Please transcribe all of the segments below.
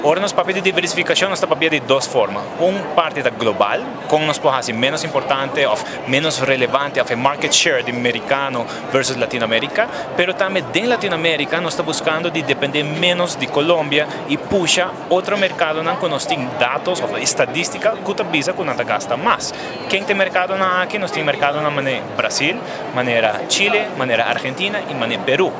Ora nos papel de diversificação nos papel de duas formas. Parte da global, com nos podemos menos importante ou menos relevante of market share de americano versus Latinoamérica, pero também dentro da Latinoamérica nós está buscando de depender menos de Colômbia e puxa outro mercado não que nós tem dados ou estatística que utiliza que nós gasta mais. Quem tem mercado na aqui nós tem mercado na maneira Brasil, maneira Chile, maneira Argentina e maneira Peru.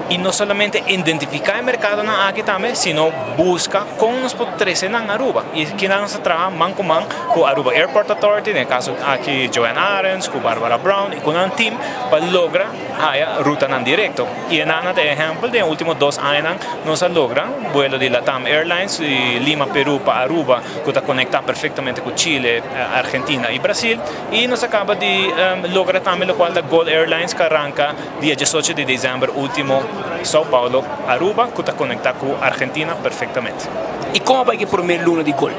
E não somente identificar o mercado na aqui também, sino busca como nos pode trazer na Aruba. E aqui nós trabalhamos mão com mão com a Aruba Airport Authority, no caso aqui Joanne Arens, com Barbara Brown e com um time para lograr a ruta na direto. E na de exemplo, nos últimos 2 anos nós logramos vuelo de Latam Airlines de Lima, Peru para Aruba, que está conectado perfeitamente com Chile, Argentina e Brasil. E nós acaba de lograr também o qual da Gold Airlines que arranca dia 18 de dezembro último São Paulo, Aruba, que está conectado com a Argentina perfeitamente. E como vai que primeira luna de gol?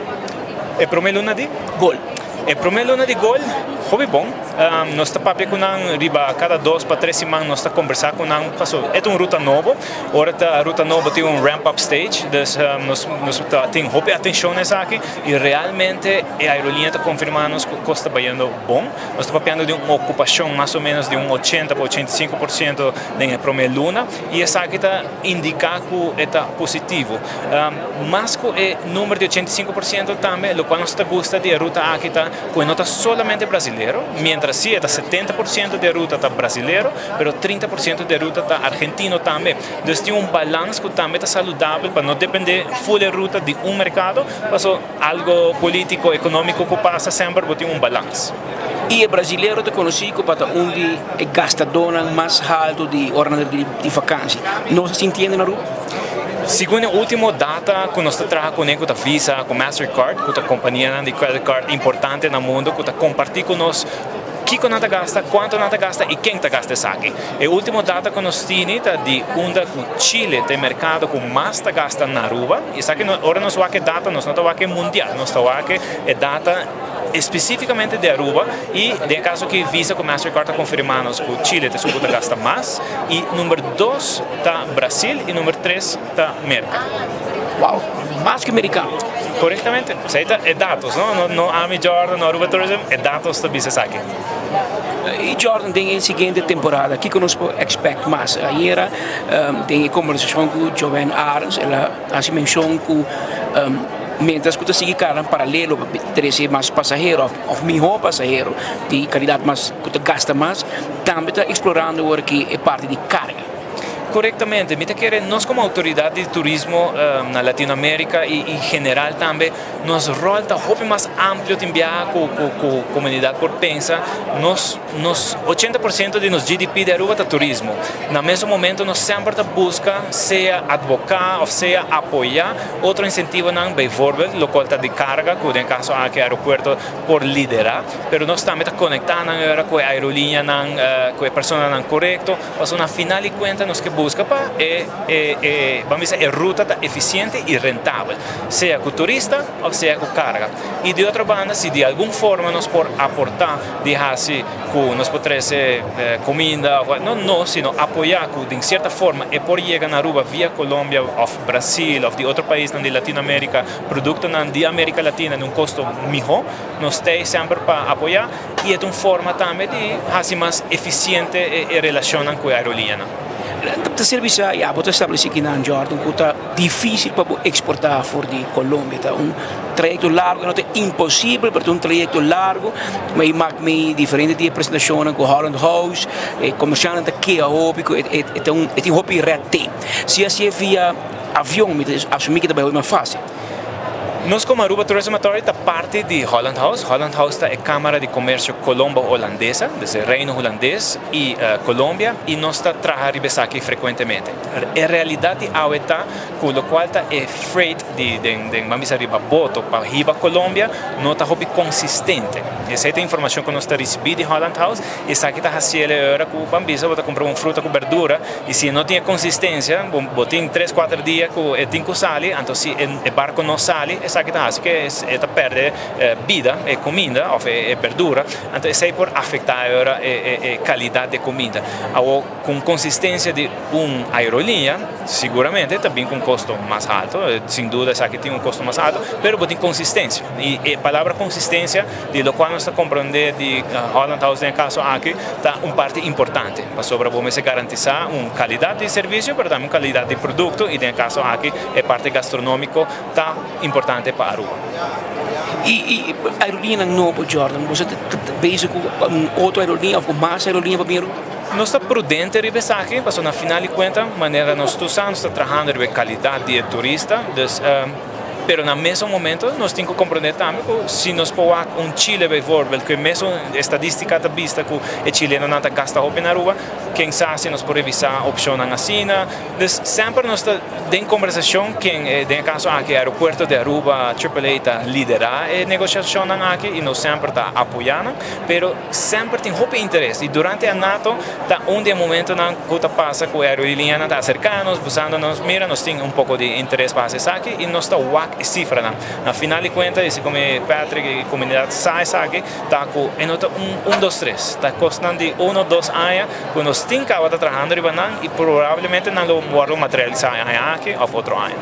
A primeira luna de Gol. A primeira luna de gol, hobby bom. Nós estamos papel com riba cada 2 para 3 semanas nós estamos conversar com passou. É uma ruta nova. Ora a ruta nova tem ramp up stage, nós tem hobby atenção nessa aqui e realmente a aerolínea está confirmando que está indo bom. Nós estamos papel de uma ocupação mais ou menos de 80 para 85% na primeira luna e essa aqui está indica que está positivo. Mas com o número de 85% também, o qual nós gosta de ruta aqui está que não está solamente brasileiro, mientras sí está 70% de ruta está brasileiro, pero 30% de ruta está argentino também. Então tem balance que também está saudável para não depender full de ruta de mercado, passou algo político, econômico que passa sempre, mas tem balance. E o brasileiro te conhecido para onde é gastador mais alto de hora de vacância. Não se entende na rua? Segundo a última data que nós trabalhamos com a Visa, com Mastercard, que é a companhia de credit card importante no mundo, que compartilha com nós o que nós gasta, quanto nós gasta e quem gasta isso aqui. A última data que nós temos é de onde Chile tem mercado com mais gasta na Aruba. E isso aqui, agora nós vamos data, nós não estamos aqui mundial, nós estamos aqui data especificamente de Aruba e no caso que Visa com Mastercard está confirmando que Chile tem suposto gasta mais e número 2 está Brasil e número 3 está América. Uau, mais que americano. Corretamente, isso é dados, não há Jordan, não Aruba Tourism, é dados do business aqui. E Jordan tem a seguinte temporada, o que nós podemos esperar mais? Ayer tem a conversação com Joanne Arens, ela mencionou que mientras que você sigue cara paralelo para trazer mais passageiro ou melhor passageiro de qualidade mais que você gasta mais, também está explorando o que é parte de carga. Corretamente, nós como autoridade de turismo na Latinoamérica e em geral também, nosso rol está muito mais amplo de enviar com a comunidade portensa, nós 80% de nosso GDP de Aruba é turismo. No mesmo momento, nós sempre busca seja advocar ou seja apoiar outro incentivo não bem vorbel, o qual está de carga, que no caso aqui aeroporto por liderar, mas nós também está conectando com a aerolínea, com a pessoa não correta, mas na final de contas nós que busca para vamos dizer, ruta eficiente e rentável, seja com turista ou seja com carga. E de outra banda, se de alguma forma nós podemos aportar, deixar-se que nós podemos trazer comida, não, sino apoiar que de certa forma é por chegar na Aruba via Colômbia ou Brasil ou de outro país de Latinoamérica, produto de América Latina num custo melhor, nós temos sempre para apoiar e é uma forma também de fazer mais eficiente e relacionar com a aerolínea. O serviço já pode estabelecer aqui na Jordan que está difícil para exportar fora de Colômbia. Tá trajeto largo, não é impossível, mas um trajeto largo, mas é diferente de apresentação com Holland House, comerciante que é óbvio, é um hobby reate. Se assim é via avião, assumir que também é mais fácil. Nós como Aruba Tourism Authority parte de Holland House. Holland House é a Câmara de Comércio Colombo-Holandesa, do Reino Holandês e Colômbia, e nós trabalhamos aqui frequentemente. A realidade é que o qual é freight vamos dizer, boto para riba Colômbia, não está consistente. Essa é a informação que nós recebemos de Holland House, e essa aqui está fazendo agora que o bambisa vai comprar uma fruta com verdura, e se não tem consistência, botem 3-4 dias que tem que sair, então se o barco não sai, sabe que así que esta perde vida e comida o verdura, entonces es por afectar ahora calidad de comida. O con consistencia de una aerolínea, seguramente también con costo más alto, sin duda sabe que tiene un costo más alto, pero tiene consistencia. Y la palabra consistencia, de lo cual nos está comprendendo de Holland House en el caso aquí, está una parte importante, para sobre garantizar una calidad de servicio, pero también calidad de producto, y en el caso aquí, la parte gastronómica está importante para Aruba. Y aerolínea no, Jordan, você bezig com outra aerolínea ou com mais aerolínea para Peru? No está prudente el mensaje, pero na final de cuentas, manera nos estamos trabajando en calidad de turista, pero en el mismo momento nos tenemos que comprender también que si nos ponemos un Chile, que mesmo estadística está vista que el chileno no gasta roupa en Aruba, quien sabe si nos puede revisar opción en Asina. Entonces, siempre nos está en conversación quien, en el caso aquí, el aeropuerto de Aruba, AAA está lidera la negociación aquí y nos siempre está apoyando, pero siempre tiene roupa interés. Y durante el NATO, está un día momento que pasa que la aerolínea está cercanos, buscándonos, mira, nos tiene un poco de interés para hacer aquí y nos está cifra. Na final de cuentas, y como Patrick y la comunidad sabe aquí, está con 1, 2, 3, está costando de 1, 2 años, que nos tiene que estar trabajando y probablemente no lo vamos a materializar aquí o otro año.